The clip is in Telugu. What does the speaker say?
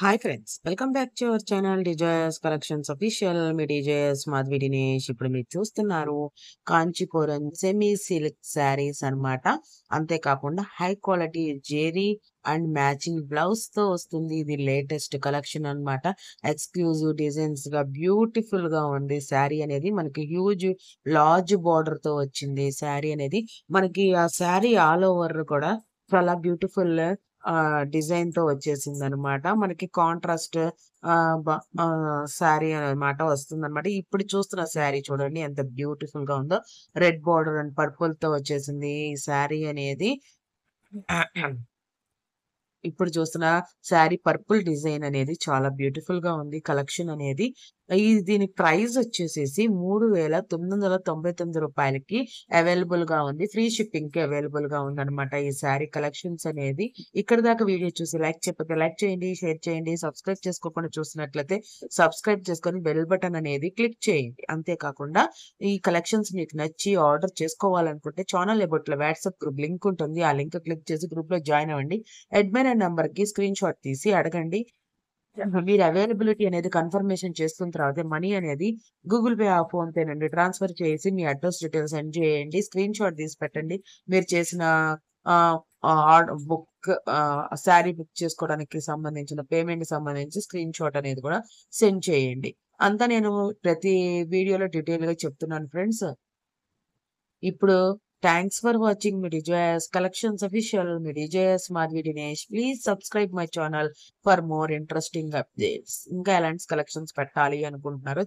Hi friends, welcome back to our channel Desires Collections Official. మీ డిజైర్స్ మాధవి దినేష్. ఇప్పుడు మీరు చూస్తున్నారు కాంచీపురం సెమీ సిల్క్ శారీస్ అన్నమాట. అంతేకాకుండా high quality zari and matching blouse తో వస్తుంది. ఇది లేటెస్ట్ కలెక్షన్ అన్నమాట. ఎక్స్క్లూజివ్ డిజైన్స్ గా బ్యూటిఫుల్ గా ఉంది. శారీ అనేది మనకి హ్యూజ్ లార్జ్ బార్డర్ తో వచ్చింది. శారీ అనేది మనకి ఆ శారీ ఆల్ ఓవర్ కూడా చాలా బ్యూటిఫుల్ డిజైన్ తో వచ్చేసిందనమాట. మనకి కాంట్రాస్ట్ శారీ అనమాట వస్తుందన్నమాట. ఇప్పుడు చూస్తున్న శారీ చూడండి ఎంత బ్యూటిఫుల్ గా ఉందో. రెడ్ బార్డర్ అండ్ పర్పుల్ తో వచ్చేసింది ఈ శారీ అనేది. ఇప్పుడు చూస్తున్న శారీ పర్పుల్ డిజైన్ అనేది చాలా బ్యూటిఫుల్ గా ఉంది. కలెక్షన్ అనేది దీని ప్రైస్ వచ్చేసేసి 3,999 రూపాయలకి అవైలబుల్ గా ఉంది. ఫ్రీ షిప్పింగ్ కి అవైలబుల్ గా ఉందన్నమాట ఈ శారీ కలెక్షన్స్ అనేది. ఇక్కడ దాకా వీడియో చూసి లైక్ చెప్పతే లైక్ చేయండి, షేర్ చేయండి. సబ్స్క్రైబ్ చేసుకోకుండా చూసినట్లయితే సబ్స్క్రైబ్ చేసుకొని బెల్ బటన్ అనేది క్లిక్ చేయండి. అంతేకాకుండా ఈ కలెక్షన్స్ మీకు నచ్చి ఆర్డర్ చేసుకోవాలనుకుంటే ఛానల్ అబౌట్ లో వాట్సాప్ గ్రూప్ లింక్ ఉంటుంది. ఆ లింక్ క్లిక్ చేసి గ్రూప్ లో జాయిన్ అవ్వండి. అడ్మిన్ నంబర్ కి స్క్రీన్ షాట్ తీసి అడగండి. మీరు అవైలబిలిటీ అనేది కన్ఫర్మేషన్ చేసుకున్న తర్వాత మనీ అనేది గూగుల్ పే, ఫోన్ పే నుండి ట్రాన్స్ఫర్ చేసి మీ అడ్రస్ డీటెయిల్స్ సెండ్ చేయండి. స్క్రీన్ షాట్ తీసి పెట్టండి. మీరు చేసిన బుక్ శారీ బుక్ చేసుకోవడానికి సంబంధించిన పేమెంట్ సంబంధించి స్క్రీన్ షాట్ అనేది కూడా సెండ్ చేయండి. అంతా నేను ప్రతి వీడియోలో డీటెయిల్ గా చెప్తున్నాను ఫ్రెండ్స్. ఇప్పుడు thanks for watching me desires Collections Official. మీ Desires Madhavi Dinesh. Please subscribe my channel for more interesting updates. ఇంకా ఎలాంటి కలెక్షన్స్ పెట్టాలి అనుకుంటున్నారో